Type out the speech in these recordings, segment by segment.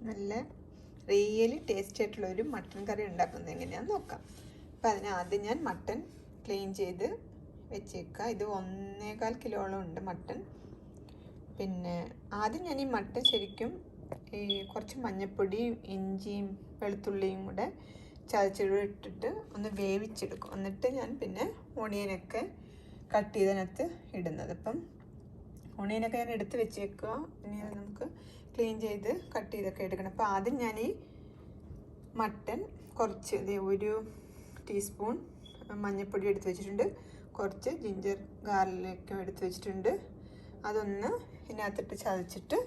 നല്ല really tasty ആയിട്ടുള്ളൊരു mutton കറി ഉണ്ടാക്കുന്നത് എങ്ങനെയാണെന്ന് നോക്കാം. അപ്പോൾ അതിന് ആദ്യം ഞാൻ മട്ടൻ ക്ലീൻ ചെയ്ത് വെച്ചേക്കുക. ഇത് 1.25 കിലോളം ഉണ്ട് മട്ടൻ. പിന്നെ ആദ്യം ഞാൻ ഈ മട്ടൻ ശരിക്കും ഈ കുറച്ച് മഞ്ഞൾപ്പൊടിയും ഇഞ്ചിയും വെളുത്തുള്ളിയും കൂടെ ചതച്ചിട്ടിട്ട് ഒന്ന് വേവിച്ചെടുക്കും. എന്നിട്ട് ഞാൻ പിന്നെ ഓണിയനൊക്കെ കട്ട് ചെയ്തതിനകത്ത് ഇടുന്നത്. അപ്പം ഓണിയനൊക്കെ ഞാൻ എടുത്ത് വെച്ചേക്കുക. ഇനി അത് നമുക്ക് ക്ലീൻ ചെയ്ത് കട്ട് ചെയ്തൊക്കെ എടുക്കണം. അപ്പോൾ ആദ്യം ഞാൻ ഈ മട്ടൻ കുറച്ച് 1 ടീസ്പൂൺ മഞ്ഞൾപ്പൊടി എടുത്ത് വെച്ചിട്ടുണ്ട്, കുറച്ച് ജിഞ്ചർ ഗാർലിക്കും എടുത്ത് വെച്ചിട്ടുണ്ട്. അതൊന്ന് ഇതിനകത്തിട്ട് ചതച്ചിട്ട്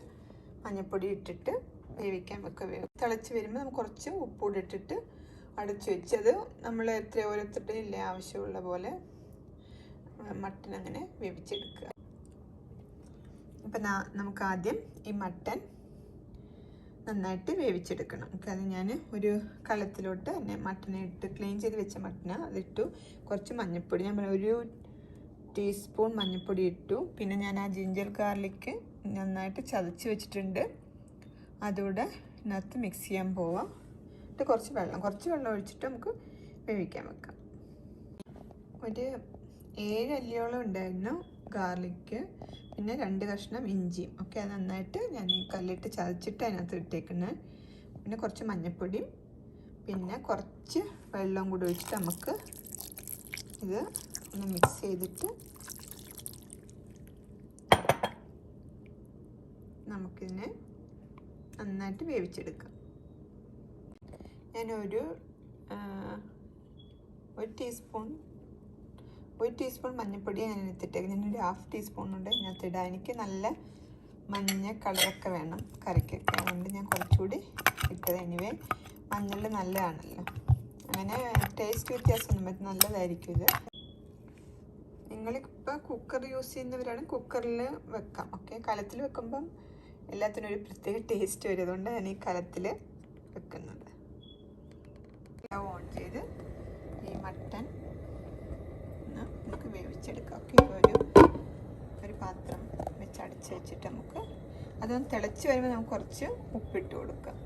മഞ്ഞൾപ്പൊടി ഇട്ടിട്ട് വേവിക്കാൻ വെക്കുക. തിളച്ച് വരുമ്പോൾ നമുക്ക് കുറച്ച് ഉപ്പൂടി ഇട്ടിട്ട് അടച്ചു വെച്ചത് നമ്മൾ ഓരോരുത്തരുടെ ഇല്ലേ ആവശ്യമുള്ള പോലെ മട്ടൻ അങ്ങനെ വേവിച്ചെടുക്കുക. അപ്പം നമുക്ക് ആദ്യം ഈ മട്ടൻ നന്നായിട്ട് വേവിച്ചെടുക്കണം. അത് ഞാൻ ഒരു കലത്തിലോട്ട് തന്നെ മട്ടനെ ഇട്ട് ക്ലീൻ ചെയ്ത് വെച്ച മട്ടന് അതിട്ടു. കുറച്ച് മഞ്ഞൾപ്പൊടി, ഞാൻ 1 ടീസ്പൂൺ മഞ്ഞൾപ്പൊടി ഇട്ടു. പിന്നെ ഞാൻ ആ ജിഞ്ചർ ഗാർലിക്ക് നന്നായിട്ട് ചതച്ച് വെച്ചിട്ടുണ്ട്, അതുകൂടെ ഇതിനകത്ത് മിക്സ് ചെയ്യാൻ പോവാം. എന്നിട്ട് കുറച്ച് വെള്ളം ഒഴിച്ചിട്ട് നമുക്ക് വേവിക്കാൻ വെക്കാം. ഒരു 7 അല്ലിയോളം ഉണ്ടായിരുന്നു ഗാർലിക്ക്, പിന്നെ 2 കഷ്ണം ഇഞ്ചിയും ഒക്കെ. അത് നന്നായിട്ട് ഞാൻ ഈ കല്ലിട്ട് ചതച്ചിട്ട് അതിനകത്ത് ഇട്ടേക്കുന്നത്. പിന്നെ കുറച്ച് മഞ്ഞൾപ്പൊടിയും പിന്നെ കുറച്ച് വെള്ളം കൂടി ഒഴിച്ചിട്ട് നമുക്ക് ഇത് ഒന്ന് മിക്സ് ചെയ്തിട്ട് നമുക്കിതിനെ നന്നായിട്ട് വേവിച്ചെടുക്കാം. ഞാൻ ഒരു ടീസ്പൂൺ മഞ്ഞൾപ്പൊടിയാണ് ഞാൻ എടുത്തിട്ടേക്ക്. ഞാനൊരു 1/2 ടീസ്പൂൺ ഉണ്ട് ഇതിനകത്ത് ഇടാം. എനിക്ക് നല്ല മഞ്ഞ കളറൊക്കെ വേണം കറിക്കൊക്കെ, അതുകൊണ്ട് ഞാൻ കുറച്ചുകൂടി ഇട്ടത്. എനിവേ മഞ്ഞൾ നല്ലതാണല്ലോ, അങ്ങനെ ടേസ്റ്റ് വ്യത്യാസമൊന്നും പറ്റും, നല്ലതായിരിക്കും ഇത്. നിങ്ങളിപ്പോൾ കുക്കർ യൂസ് ചെയ്യുന്നവരാണ് കുക്കറിൽ വെക്കാം. ഓക്കെ, കലത്തിൽ വെക്കുമ്പം എല്ലാത്തിനും ഒരു പ്രത്യേക ടേസ്റ്റ് വരും, അതുകൊണ്ട് ഞാൻ ഈ കലത്തിൽ വെക്കുന്നത്. ഓൺ ചെയ്ത് ഈ മട്ടൻ നമുക്ക് വേവിച്ചെടുക്കാം. ഓക്കെ, ഒരു പാത്രം വെച്ച് അടച്ച് വെച്ചിട്ട് നമുക്ക് അതൊന്ന് തിളച്ച് വരുമ്പോൾ നമുക്ക് കുറച്ച് ഉപ്പിട്ട് കൊടുക്കാം.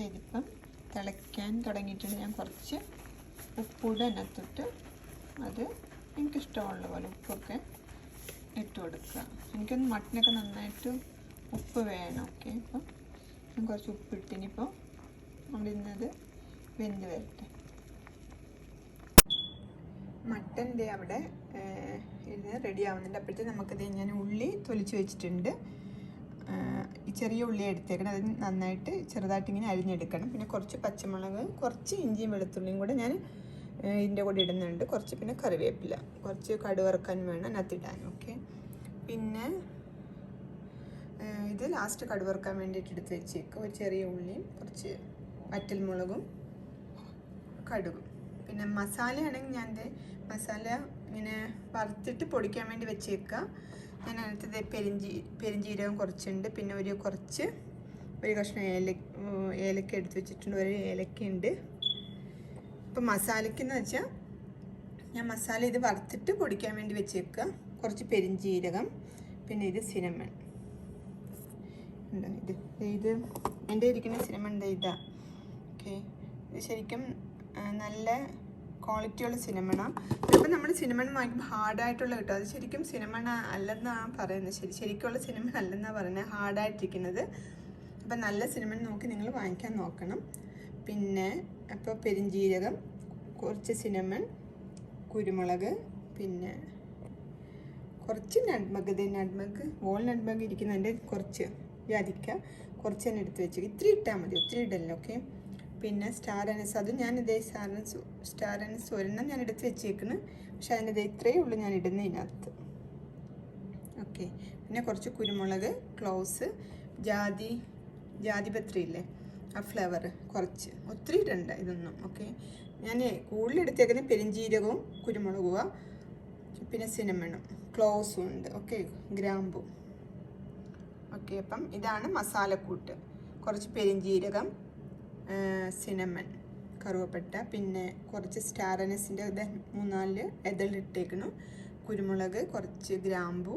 ഇതിപ്പം തിളയ്ക്കാൻ തുടങ്ങിയിട്ടുണ്ട്. ഞാൻ കുറച്ച് ഉപ്പൂടെ അതിനകത്തിട്ട് അത് എനിക്കിഷ്ടമുള്ള പോലെ ഉപ്പൊക്കെ ഇട്ട് കൊടുക്കുക. എനിക്കൊന്ന് മട്ടനൊക്കെ നന്നായിട്ട് ഉപ്പ് വേണം. ഓക്കെ, അപ്പം ഞാൻ കുറച്ച് ഉപ്പിട്ടിനിപ്പോൾ അവിടെ ഇന്നത് വെന്ത് വരട്ടെ. മട്ടൻ്റെ അവിടെ ഇത് റെഡി ആവുന്നുണ്ട്. അപ്പോഴത്തേക്ക് നമുക്കത് ഞാൻ ഉള്ളി തൊലിച്ച് വെച്ചിട്ടുണ്ട്. ഈ ചെറിയ ഉള്ളി എടുത്തേക്കണം, അത് നന്നായിട്ട് ചെറുതായിട്ട് ഇങ്ങനെ അരിഞ്ഞെടുക്കണം. പിന്നെ കുറച്ച് പച്ചമുളക്, കുറച്ച് ഇഞ്ചിയും വെളുത്തുള്ളിയും കൂടെ ഞാൻ ഇതിൻ്റെ കൂടെ ഇടുന്നുണ്ട്. കുറച്ച് പിന്നെ കറിവേപ്പില, കുറച്ച് കടുക് വറുക്കാൻ വേണം അതിനകത്തിടാൻ. ഓക്കെ, പിന്നെ ഇത് ലാസ്റ്റ് കടുക് വറുക്കാൻ വേണ്ടിയിട്ട് എടുത്ത് വെച്ചേക്കും. ഒരു ചെറിയ ഉള്ളിയും കുറച്ച് വറ്റൽമുളകും കടുകും. പിന്നെ മസാലയാണെങ്കിൽ ഞാൻ മസാല ഇങ്ങനെ വറുത്തിട്ട് പൊടിക്കാൻ വേണ്ടി വെച്ചേക്കുക. ഞാൻ അതിനകത്ത് പെരിഞ്ജീരകം കുറച്ചുണ്ട്, പിന്നെ ഒരു കഷ്ണം ഏലക്ക എടുത്ത് വെച്ചിട്ടുണ്ട്, ഒരു ഏലക്കയുണ്ട്. ഇപ്പം മസാലയ്ക്കെന്ന് വെച്ചാൽ ഞാൻ മസാല ഇത് വറുത്തിട്ട് പൊടിക്കാൻ വേണ്ടി വെച്ചേക്കുക. കുറച്ച് പെരിഞ്ജീരകം, പിന്നെ ഇത് സിനമൺ ഉണ്ട്. ഇത് എൻ്റെ ഇരിക്കുന്ന സിനമൺ ഇതാ. ഓക്കെ, ഇത് ശരിക്കും നല്ല ക്വാളിറ്റിയുള്ള സിനമണാണ്. ഇപ്പം നമ്മൾ സിനമൺ വാങ്ങിക്കുമ്പോൾ ഹാർഡായിട്ടുള്ള കിട്ടും. അത് ശരിക്കും സിനമൺ അല്ലെന്നാണ് പറയുന്നത്. ശരിക്കുള്ള സിനമൺ അല്ലെന്നാണ് പറയുന്നത്, ഹാർഡായിട്ടിരിക്കുന്നത്. അപ്പം നല്ല സിനമൺ നോക്കി നിങ്ങൾ വാങ്ങിക്കാൻ നോക്കണം. പിന്നെ അപ്പോൾ പെരിഞ്ജീരകം, കുറച്ച് സിനമൺ, കുരുമുളക്, പിന്നെ കുറച്ച് നട്മഗ് വോൾ നട്മഗ് ഇരിക്കുന്നതിൻ്റെ കുറച്ച് ജാതിക്ക കുറച്ച് തന്നെ എടുത്ത് വെച്ച് ഇത്തിരി ഇട്ടാൽ മതി, ഒത്തിരി ഇടല്ലോ. ഓക്കെ, പിന്നെ സ്റ്റാർ അനീസ്, അത് ഞാനിതേ സ്റ്റാർ അനീസ് ഒരെണ്ണം ഞാൻ എടുത്ത് വെച്ചേക്കുന്നു, പക്ഷെ അതിൻ്റെ ഇത്രയേ ഉള്ളൂ ഞാൻ ഇടുന്നതിനകത്ത്. ഓക്കെ, പിന്നെ കുറച്ച് കുരുമുളക്, ക്ലോവ്സ്, ജാതിപത്രി ഇല്ലേ, ആ ഫ്ലവർ കുറച്ച്, ഒത്തിരി ഇടണ്ട ഇതൊന്നും. ഓക്കെ, ഞാൻ കൂടുതൽ എടുത്തേക്കുന്നത് പെരിഞ്ജീരകവും കുരുമുളകും, പിന്നെ സിനമണും ക്ലോവ്സും ഉണ്ട്. ഓക്കെ, ഗ്രാമ്പും. ഓക്കെ, അപ്പം ഇതാണ് മസാലക്കൂട്ട്. കുറച്ച് പെരിഞ്ജീരകം, സിനമൺ, കറുവപ്പട്ട, പിന്നെ കുറച്ച് സ്റ്റാർ അനീസിൻ്റെ 3-4 ഇതളിട്ടേക്കണം, കുരുമുളക്, കുറച്ച് ഗ്രാമ്പു,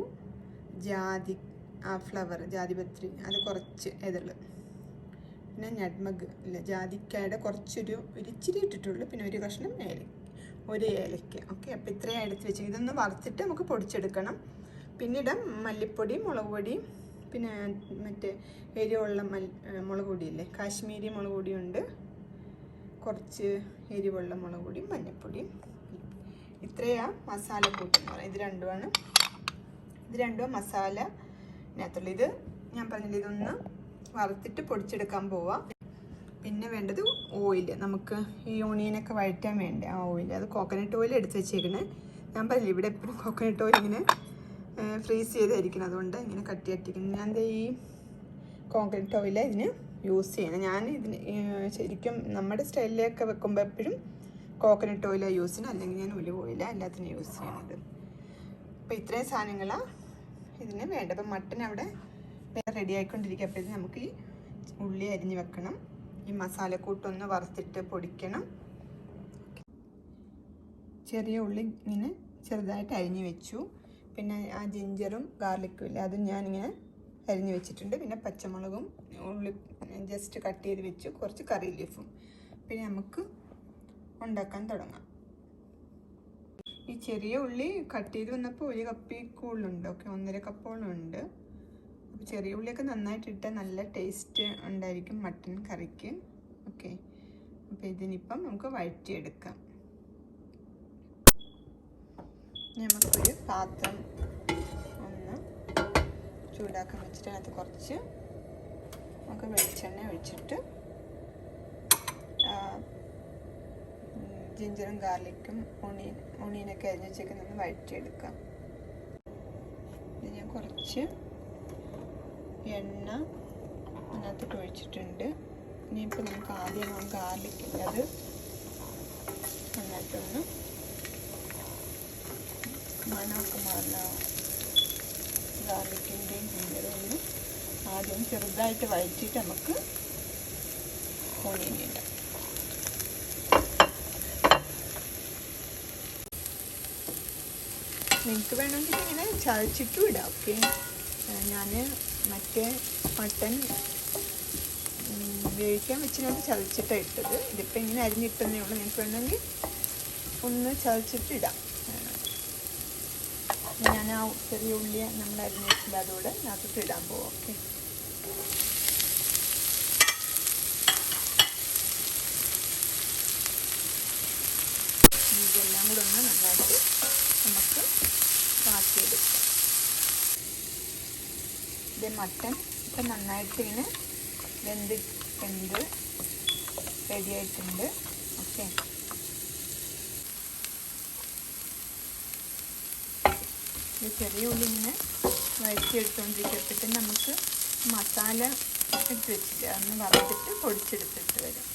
ആ ഫ്ലവർ ജാതിപത്രി അത് കുറച്ച് ഇതള്, പിന്നെ നട്മഗ് ഇല്ല ജാതിക്കായുടെ കുറച്ചൊരു ഇച്ചിരി ഇട്ടിട്ടുള്ളൂ, പിന്നെ ഒരു കഷ്ണം ഒരു ഏലക്ക. ഓക്കെ, അപ്പോൾ ഇത്രയും എടുത്ത് വെച്ച് ഇതൊന്ന് വറുത്തിട്ട് നമുക്ക് പൊടിച്ചെടുക്കണം. പിന്നീട് മല്ലിപ്പൊടി, മുളക് പൊടി, പിന്നെ മറ്റേ എരിവുള്ള മുളക് പൊടിയില്ലേ, കാശ്മീരി മുളക് പൊടിയുണ്ട്, കുറച്ച് എരിവുള്ള മുളക് പൊടിയും മഞ്ഞൾപ്പൊടിയും. ഇത്രയാ മസാല കൂട്ടെന്ന് പറയുന്നത്. ഇത് രണ്ടും മസാലനകത്തുള്ളൂ. ഇത് ഞാൻ പറഞ്ഞില്ല, ഇതൊന്ന് വറുത്തിട്ട് പൊടിച്ചെടുക്കാൻ പോവാം. പിന്നെ വേണ്ടത് ഓയിൽ. നമുക്ക് ഈ ഓണിയനൊക്കെ വഴറ്റാൻ വേണ്ട ആ ഓയിൽ, അത് കോക്കനട്ട് ഓയിൽ എടുത്ത് വെച്ചേക്കണേ. ഞാൻ പറഞ്ഞില്ല ഇവിടെ എപ്പോഴും കോക്കനട്ട് ഓയിൽ ഇങ്ങനെ ഫ്രീസ് ചെയ്തായിരിക്കണം, അതുകൊണ്ട് ഇങ്ങനെ കട്ടിയാട്ടിരിക്കുന്നത്. ഞാൻ ഈ കോക്കനട്ട് ഓയിൽ ഇതിന് യൂസ് ചെയ്യണം. ഞാൻ ഇതിന് ശരിക്കും നമ്മുടെ സ്റ്റൈലിലൊക്കെ വെക്കുമ്പോൾ എപ്പോഴും കോക്കനട്ട് ഓയിലാണ് യൂസ് ചെയ്യണം, അല്ലെങ്കിൽ ഞാൻ ഒലിവ് ഓയിലാണ് എല്ലാത്തിനും യൂസ് ചെയ്യണത്. അപ്പോൾ ഇത്രയും സാധനങ്ങളാണ് ഇതിന് വേണ്ട. അപ്പം മട്ടൻ അവിടെ റെഡി ആയിക്കൊണ്ടിരിക്കുക. അപ്പോൾ ഇത് നമുക്ക് ഈ ഉള്ളി അരിഞ്ഞ് വെക്കണം, ഈ മസാലക്കൂട്ടൊന്ന് വറുത്തിട്ട് പൊടിക്കണം. ചെറിയ ഉള്ളി ഇങ്ങനെ ചെറുതായിട്ട് അരിഞ്ഞ് വെച്ചു. പിന്നെ ആ ജിഞ്ചറും ഗാർലിക്കും ഇല്ല, അതും ഞാനിങ്ങനെ അരിഞ്ഞ് വെച്ചിട്ടുണ്ട്. പിന്നെ പച്ചമുളകും ഉള്ളി ജസ്റ്റ് കട്ട് ചെയ്ത് വെച്ചു, കുറച്ച് കറി ലീഫും. പിന്നെ നമുക്ക് ഉണ്ടാക്കാൻ തുടങ്ങാം. ഈ ചെറിയ ഉള്ളി കട്ട് ചെയ്ത് വന്നപ്പോൾ 1 കപ്പിൽ കൂടുതലുണ്ട്. ഓക്കെ, 1.5 കപ്പോളം ഉണ്ട്. അപ്പോൾ ചെറിയ ഉള്ളിയൊക്കെ നന്നായിട്ടിട്ടാൽ നല്ല ടേസ്റ്റ് ഉണ്ടായിരിക്കും മട്ടൻ കറിക്ക്. ഓക്കെ, അപ്പോൾ ഇതിനിപ്പം നമുക്ക് വഴറ്റിയെടുക്കാം. നമുക്കൊരു പാത്രം ഒന്ന് ചൂടാക്കാൻ വെച്ചിട്ട് അതിനകത്ത് കുറച്ച് നമുക്ക് വെളിച്ചെണ്ണ ഒഴിച്ചിട്ട് ജിഞ്ചറും ഗാർലിക്കും ഓണിയനൊക്കെ അരിഞ്ഞ് വെച്ചേക്കുന്നൊന്ന് വഴറ്റിയെടുക്കാം. ഇത് ഞാൻ കുറച്ച് എണ്ണ അതിനകത്തോട്ട് ഒഴിച്ചിട്ടുണ്ട്. ഇനിയിപ്പോൾ നമുക്ക് ആദ്യം ഗാർലിക്കില്ല, അത് നന്നായിട്ടൊന്ന് മണമൊക്കെ മാറുന്ന ഗാർലിക്കിൻ്റെയും ജിഞ്ചറും ഒന്ന് ആദ്യം ചെറുതായിട്ട് വഴറ്റിയിട്ട് നമുക്ക് ഓണിയൻ ഇടാം. നിങ്ങൾക്ക് വേണമെങ്കിൽ ഇങ്ങനെ ചതച്ചിട്ടും ഇടാം. ഓക്കെ, ഞാൻ മറ്റേ മട്ടൻ വേവിക്കാൻ വെച്ചിനകത്ത് ചതച്ചിട്ടാണ് ഇട്ടത്. ഇതിപ്പോൾ ഇങ്ങനെ അരിഞ്ഞിട്ടെന്നേ ഉള്ളൂ. നിങ്ങൾക്ക് വേണമെങ്കിൽ ഒന്ന് ചതച്ചിട്ടിടാം. ഞാൻ ആ ചെറിയ ഉള്ളി നമ്മൾ അരിഞ്ഞ് വെച്ചില്ല, അതോടെ അതിനകത്ത് ഇടാൻ പോവാം. ഓക്കെ, ഇതെല്ലാം കൂടെ ഒന്ന് നന്നായിട്ട് നമുക്ക് വാട്ടിയെടുക്കാം. ഇത് മട്ടൻ ഇപ്പം നന്നായിട്ട് ഇങ്ങനെ വെന്ത് റെഡിയായിട്ടുണ്ട്. ഓക്കെ, ഈ ചെറിയ ഉള്ളി ഇങ്ങനെ വഴറ്റിയെടുത്തുകൊണ്ടിരിക്കപ്പെട്ട് നമുക്ക് മസാല ഇട്ട് വെച്ചിട്ട് അന്ന് വറുത്തിട്ട് പൊടിച്ചെടുത്തിട്ട് വരാം.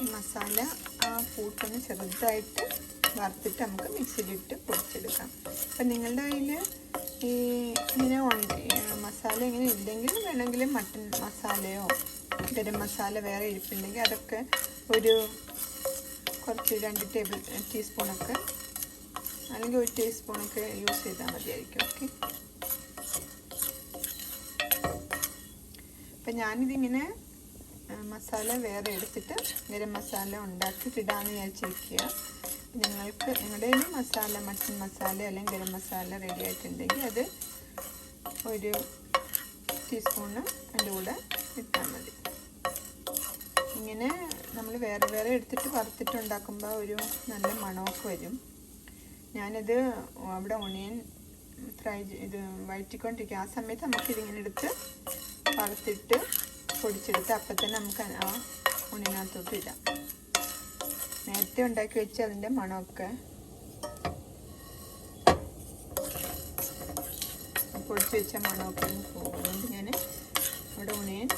ഈ മസാല ആ കൂട്ടൊന്ന് ചെറുതായിട്ട് വറുത്തിട്ട് നമുക്ക് മിക്സിയിലിട്ട് പൊടിച്ചെടുക്കാം. അപ്പം നിങ്ങളുടെ കയ്യിൽ ഈ ഇങ്ങനെ മസാല ഇങ്ങനെ ഇല്ലെങ്കിൽ വേണമെങ്കിൽ മട്ടൻ മസാലയോ ഗരം മസാല വേറെ ഇരിപ്പുണ്ടെങ്കിൽ അതൊക്കെ ഒരു കുറച്ച് 2 ടീസ്പൂണൊക്കെ അല്ലെങ്കിൽ 1 ടീസ്പൂണൊക്കെ യൂസ് ചെയ്താൽ മതിയായിരിക്കും. ഓക്കെ, അപ്പം ഞാനിതിങ്ങനെ മസാല വേറെ എടുത്തിട്ട് ഗരം മസാല ഉണ്ടാക്കിയിടാമെന്ന് വിചാരിച്ചിരിക്കുക. നിങ്ങൾക്ക് നിങ്ങളുടെ മസാല മട്ടൻ മസാല അല്ലെങ്കിൽ ഗരം മസാല റെഡി ആയിട്ടുണ്ടെങ്കിൽ അത് 1 ടീസ്പൂണ് അതിൻ്റെ കൂടെ ഇട്ടാൽ മതി. ഇങ്ങനെ നമ്മൾ വേറെ വേറെ എടുത്തിട്ട് വറുത്തിട്ട് ഉണ്ടാക്കുമ്പോൾ ഒരു നല്ല മണമൊക്കെ വരും. ഞാനിത് അവിടെ ഓണിയൻ ഇത് വഴറ്റിക്കൊണ്ടിരിക്കുക. ആ സമയത്ത് നമുക്കിതിങ്ങനെ എടുത്ത് വറുത്തിട്ട് പൊടിച്ചെടുത്ത് അപ്പം തന്നെ നമുക്ക് ആ ഓണിയനകത്തോട്ട് ഇടാം. നേരത്തെ ഉണ്ടാക്കി വെച്ച് അതിൻ്റെ മണമൊക്കെ പൊടിച്ച് വെച്ച മണമൊക്കെ പോകും. അതുകൊണ്ട് ഞാൻ അവിടെ ഓണിയൻ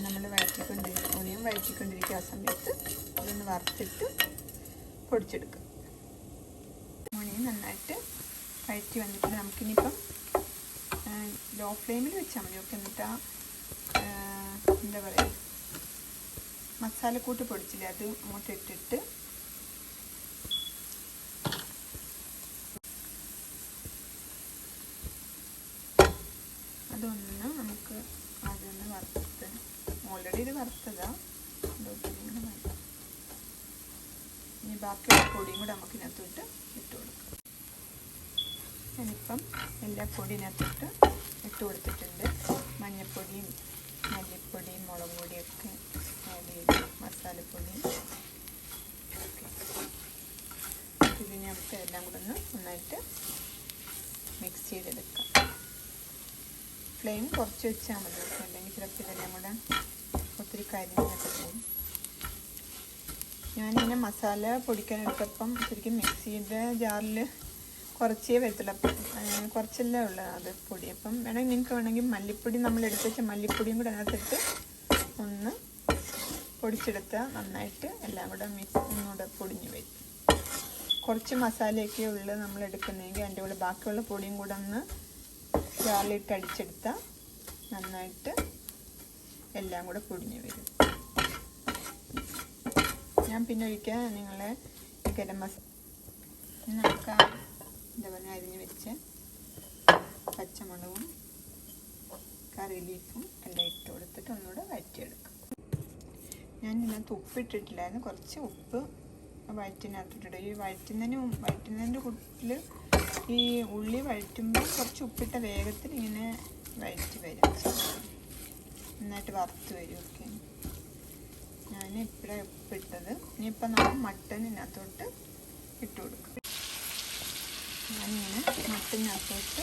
നമ്മൾ വഴറ്റിക്കൊണ്ടിരിക്കുക. ആ സമയത്ത് ഇതൊന്ന് വറുത്തിട്ട് പൊടിച്ചെടുക്കുക. ഓണിയൻ നന്നായിട്ട് വഴറ്റി വന്നിട്ട് നമുക്കിനിയിപ്പം ലോ ഫ്ലെയിമിൽ വെച്ചാൽ മതി. ഓക്കെ, എന്നിട്ട് എന്താ പറയുക മസാലക്കൂട്ട് പൊടിച്ചില്ലേ അത് അങ്ങോട്ട് ഇട്ടിട്ട് ചെയ്ത് വറുത്തതാണ്. ഇനി ബാക്കിയുള്ള പൊടിയും കൂടെ നമുക്ക് ഇതിനകത്തോട്ട് ഇട്ട് കൊടുക്കാം. ഞാനിപ്പം എല്ലാ പൊടിയിനകത്തോട്ട് ഇട്ട് കൊടുത്തിട്ടുണ്ട്. മഞ്ഞൾപ്പൊടിയും മല്ലിപ്പൊടിയും മുളക് പൊടിയൊക്കെ ആഡ് ചെയ്ത് മസാലപ്പൊടിയും ഇതിനെ നമുക്ക് എല്ലാം കൂടെ ഒന്ന് നന്നായിട്ട് മിക്സ് ചെയ്തെടുക്കാം. ഫ്ലെയിം കുറച്ച് വെച്ചാൽ മതി, അല്ലെങ്കിൽ ചിലപ്പോൾ ഇതെല്ലാം കൂടെ ഒത്തിരി കരിഞ്ഞൊക്കെ പോകും. ഞാനിങ്ങനെ മസാല പൊടിക്കാനെടുത്തപ്പം ശരിക്കും മിക്സിയുടെ ജാറിൽ കുറച്ചേ വരത്തുള്ളൂ, അപ്പം കുറച്ചല്ലേ ഉള്ളൂ അത് പൊടി. അപ്പം വേണമെങ്കിൽ മല്ലിപ്പൊടി നമ്മൾ എടുത്ത് വെച്ച മല്ലിപ്പൊടിയും കൂടെ അതിനകത്തിട്ട് ഒന്ന് പൊടിച്ചെടുത്താൽ നന്നായിട്ട് എല്ലാം കൂടെ ഒന്നുകൂടെ പൊടിഞ്ഞ് വരും. കുറച്ച് മസാലയൊക്കെ ഉള്ളു നമ്മൾ എടുക്കുന്നതെങ്കിൽ അതിൻ്റെ കൂടെ ബാക്കിയുള്ള പൊടിയും കൂടെ ഒന്ന് ജാറിലിട്ട് അടിച്ചെടുത്താൽ നന്നായിട്ട് എല്ലാം കൂടെ പൊടിഞ്ഞ് വരും. ഞാൻ പിന്നെ ഒരിക്കൽ നിങ്ങളെ ഗരം മസാല നമുക്ക് എന്താ പറയുക അരിഞ്ഞ് വെച്ച് പച്ചമുളകും കറി ലീഫും എല്ലാം ഇട്ട് കൊടുത്തിട്ട് ഒന്നുകൂടെ വഴറ്റിയെടുക്കാം. ഞാൻ ഇതിനകത്ത് ഉപ്പിട്ടിട്ടില്ലായിരുന്നു, കുറച്ച് ഉപ്പ് വഴറ്റിനകത്തിട്ടിട്ട് ഈ വഴറ്റുന്നതിൻ്റെ കൂട്ടിൽ ഈ ഉള്ളി വഴറ്റുമ്പോൾ കുറച്ച് ഉപ്പിട്ട വേഗത്തിൽ ഇങ്ങനെ വഴറ്റി വരും, നന്നായിട്ട് വറുത്ത് വരും. ഓക്കെ, ഞാൻ ഇപ്പോഴാണ് ഉപ്പിട്ടത്. ഇനിയിപ്പോൾ നമ്മൾ മട്ടനിനകത്തോട്ട് ഇട്ട് കൊടുക്കും. ഞാനിങ്ങനെ മട്ടനിനകത്തോട്ട്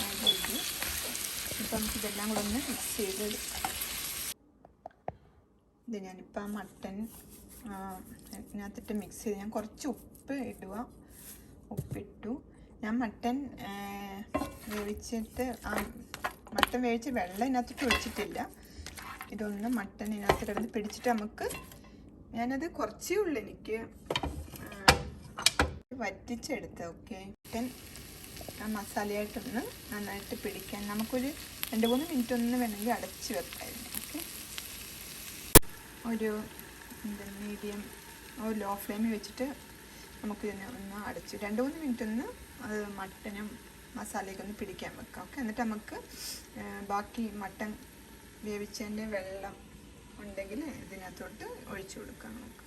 ആഡ് ചെയ്ത് ഇപ്പം നമുക്കിതെല്ലാം കൂടെ ഒന്ന് മിക്സ് ചെയ്തെടുക്കാം. ഇത് ഞാനിപ്പോൾ ആ മട്ടൻ ഇതിനകത്തിട്ട് മിക്സ് ചെയ്ത് ഞാൻ കുറച്ച് ഉപ്പിട്ടു. ഞാൻ മട്ടൻ വേവിച്ചിട്ട് മട്ടൻ വേവിച്ച് വെള്ളം ഇതിനകത്തിട്ട് ഒഴിച്ചിട്ടില്ല. ഇതൊന്ന് മട്ടൻ ഇതിനകത്ത് കിടന്ന് പിടിച്ചിട്ട് ഞാനത് കുറച്ചേ ഉള്ളൂ എനിക്ക് വറ്റിച്ചെടുത്ത്. ഓക്കെ, മട്ടൻ മസാലയായിട്ടൊന്ന് നന്നായിട്ട് പിടിക്കാൻ നമുക്കൊരു 2-3 മിനിറ്റ് ഒന്ന് വേണമെങ്കിൽ അടച്ച് വെക്കായിരുന്നു. ഓക്കെ, ഒരു മീഡിയം ലോ ഫ്ലെയിമിൽ വെച്ചിട്ട് നമുക്കിതിനെ ഒന്ന് അടച്ച് 2-3 മിനിറ്റ് ഒന്ന് അത് മട്ടനും മസാലയൊക്കെ ഒന്ന് പിടിക്കാൻ വെക്കാം. ഓക്കെ, എന്നിട്ട് നമുക്ക് ബാക്കി മട്ടൻ വേവിച്ചതിൻ്റെ വെള്ളം ഉണ്ടെങ്കിൽ ഇതിനകത്തോട്ട് ഒഴിച്ചു കൊടുക്കാം. നമുക്ക്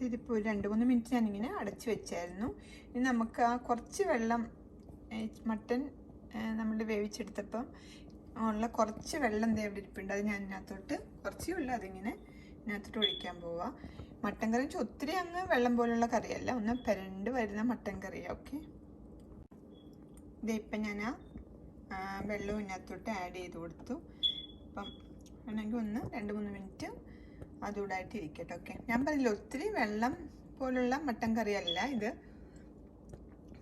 ഇതിപ്പോൾ 2-3 മിനിറ്റ് ഞാനിങ്ങനെ അടച്ച് വെച്ചായിരുന്നു. ഇനി നമുക്ക് ആ കുറച്ച് വെള്ളം മട്ടൻ നമ്മൾ വേവിച്ചെടുത്തപ്പം ഉള്ള കുറച്ച് വെള്ളം ഇവിടെ ഇരിപ്പുണ്ട്, അത് ഞാൻ ഇതിനകത്തോട്ട് കുറച്ചേ ഉള്ളൂ, അതിങ്ങനെ ഇതിനകത്തോട്ട് ഒഴിക്കാൻ പോവാം. മട്ടൻ കറി വെച്ചാൽ ഒത്തിരി അങ്ങ് വെള്ളം പോലുള്ള കറിയല്ല, ഒന്ന് പെരണ്ട് വരുന്ന മട്ടൻ കറിയാണ്. ഓക്കെ, ഇപ്പം ഞാൻ വെള്ളവും ഇതിനകത്തോട്ട് ആഡ് ചെയ്ത് കൊടുത്തു. അപ്പം വേണമെങ്കിൽ ഒന്ന് 2-3 മിനിറ്റ് അതുകൂടായിട്ട് ഇരിക്കട്ടെ. ഓക്കെ, ഞാൻ പറഞ്ഞില്ല ഒത്തിരി വെള്ളം പോലുള്ള മട്ടൻ കറിയല്ല ഇത്,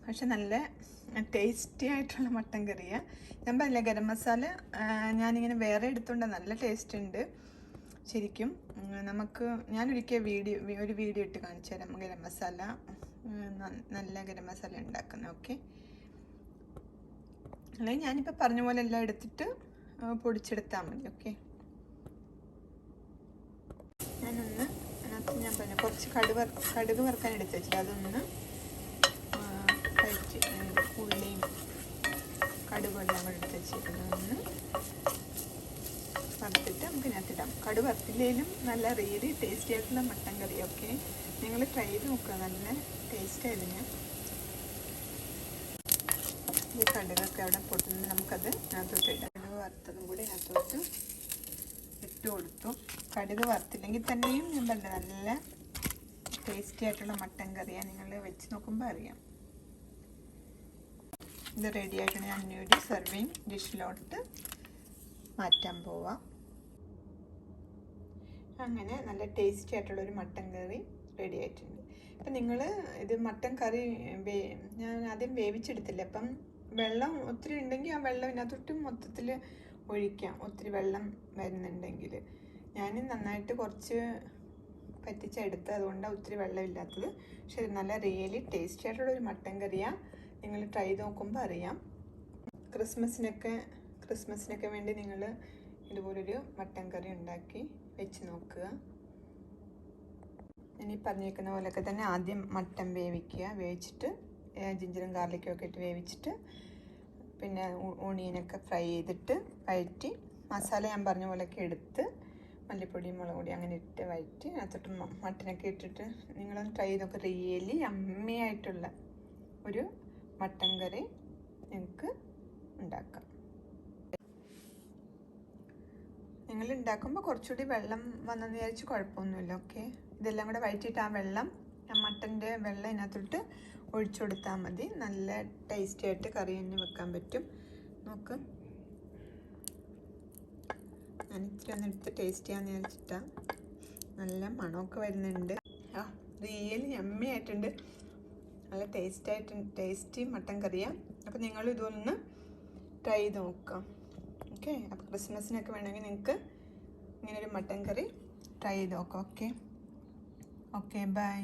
പക്ഷെ നല്ല ടേസ്റ്റി ആയിട്ടുള്ള മട്ടൻ കറിയാണ്. ഞാൻ പറഞ്ഞില്ല ഗരം മസാല ഞാനിങ്ങനെ വേറെ എടുത്തുകൊണ്ട് നല്ല ടേസ്റ്റ് ഉണ്ട് ശരിക്കും. നമുക്ക് ഞാനൊരിക്കൽ ഒരു വീഡിയോ ഇട്ട് കാണിച്ചു തരാം ഗരം മസാല, നല്ല ഗരം മസാല ഉണ്ടാക്കുന്നത്. ഓക്കെ, അല്ലെങ്കിൽ ഞാനിപ്പോൾ പറഞ്ഞ പോലെ എല്ലാം എടുത്തിട്ട് പൊടിച്ചെടുത്താൽ മതി. ഓക്കെ, ഞാനൊന്ന് അതിനകത്ത് ഞാൻ പറഞ്ഞു കുറച്ച് കടുക് വറുക്കാൻ എടുത്ത് വെച്ചിട്ട് അതൊന്ന് കഴിച്ച് ഉള്ളിയും കടുകും എല്ലാം കൂടെ എടുത്ത് വെച്ചിട്ടുണ്ട്. ഒന്ന് വറുത്തിട്ട് നമുക്ക് ഇതിനകത്തിടാം. കടുക് വറുത്തില്ലെങ്കിലും നല്ല റിയലി ടേസ്റ്റി ആയിട്ടുള്ള മട്ടൻ കറിയൊക്കെ നിങ്ങൾ ട്രൈ ചെയ്ത് നോക്കുക, നല്ല ടേസ്റ്റായിരുന്നു. ഈ കടുകൊക്കെ അവിടെ പൊട്ടുന്നത് നമുക്കത് ഇതിനകത്തോട്ട് ഇടാം. കടുക് വറുത്തതും കൂടി ഇതിനകത്തോട്ട് ഇട്ട് കൊടുത്തു. കടുക് വറുത്തില്ലെങ്കിൽ തന്നെയും ഞാൻ പറഞ്ഞ നല്ല ടേസ്റ്റി ആയിട്ടുള്ള മട്ടൻ കറിയാണ്, നിങ്ങൾ വെച്ച് നോക്കുമ്പോൾ അറിയാം. ഇത് റെഡി ആയിട്ടാണ് ഞാൻ ഒരു സെർവിങ് ഡിഷിലോട്ട് മാറ്റാൻ പോവാം. അങ്ങനെ നല്ല ടേസ്റ്റി ആയിട്ടുള്ളൊരു മട്ടൻ കറി റെഡി ആയിട്ടുണ്ട്. അപ്പം നിങ്ങൾ ഇത് മട്ടൻ കറി ഞാൻ ആദ്യം വേവിച്ചെടുത്തില്ല, അപ്പം വെള്ളം ഒത്തിരി ഉണ്ടെങ്കിൽ ആ വെള്ളം ഇതിനകത്തൊട്ട് മൊത്തത്തിൽ ഒഴിക്കാം, ഒത്തിരി വെള്ളം വരുന്നുണ്ടെങ്കിൽ. ഞാൻ നന്നായിട്ട് കുറച്ച് പറ്റിച്ചെടുത്ത്, അതുകൊണ്ടാണ് ഒത്തിരി വെള്ളമില്ലാത്തത്. പക്ഷെ നല്ല റിയലി ടേസ്റ്റി ആയിട്ടുള്ളൊരു മട്ടൻ കറിയാണ്, നിങ്ങൾ ട്രൈ ചെയ്ത് നോക്കുമ്പോൾ അറിയാം. ക്രിസ്മസിനൊക്കെ വേണ്ടി നിങ്ങൾ ഇതുപോലൊരു മട്ടൻ കറി ഉണ്ടാക്കി വെച്ച് നോക്കുക. ഞാൻ ഈ പറഞ്ഞിരിക്കുന്ന പോലെയൊക്കെ തന്നെ ആദ്യം മട്ടൻ വേവിച്ചിട്ട് ജിഞ്ചറും ഗാർലിക്കും ഒക്കെ ഇട്ട് വേവിച്ചിട്ട് പിന്നെ ഓണിയനൊക്കെ ഫ്രൈ ചെയ്തിട്ട് വഴറ്റി മസാല ഞാൻ പറഞ്ഞ പോലെയൊക്കെ എടുത്ത് മല്ലിപ്പൊടി മുളക് പൊടി അങ്ങനെ ഇട്ട് വഴറ്റി അതിനകത്തോട്ട് മട്ടനൊക്കെ ഇട്ടിട്ട് നിങ്ങളൊന്ന് ട്രൈ ചെയ്ത് നോക്കുക. റിയലി യമ്മി ആയിട്ടുള്ള ഒരു മട്ടൻ കറി നിങ്ങൾക്ക് ഉണ്ടാക്കാം. നിങ്ങൾ ഉണ്ടാക്കുമ്പോൾ കുറച്ചുകൂടി വെള്ളം വന്നെന്ന് വിചാരിച്ച് കുഴപ്പമൊന്നുമില്ല. ഓക്കെ, ഇതെല്ലാം കൂടെ വഴറ്റിയിട്ട് ആ വെള്ളം മട്ടൻ്റെ വെള്ളം ഇതിനകത്തോട്ട് ഒഴിച്ചു കൊടുത്താൽ മതി. നല്ല ടേസ്റ്റി ആയിട്ട് കറി തന്നെ വെക്കാൻ പറ്റും. നോക്ക്, ഞാൻ ഇച്ചിരി ഒന്ന് എടുത്ത് ടേസ്റ്റ് ചെയ്യാമെന്ന് വിചാരിച്ചിട്ടാണ്. നല്ല മണമൊക്കെ വരുന്നുണ്ട്. ആ, റിയലി യമ്മി ആയിട്ടുണ്ട്. നല്ല ടേസ്റ്റി മട്ടൻ കറിയാണ്. അപ്പോൾ നിങ്ങളും ഇതൊന്ന് ട്രൈ ചെയ്ത് നോക്കാം. ഓക്കെ, അപ്പോൾ ക്രിസ്മസിനൊക്കെ വേണമെങ്കിൽ നിങ്ങൾക്ക് ഇങ്ങനൊരു മട്ടൻ കറി ട്രൈ ചെയ്ത് നോക്കാം. Okay, by.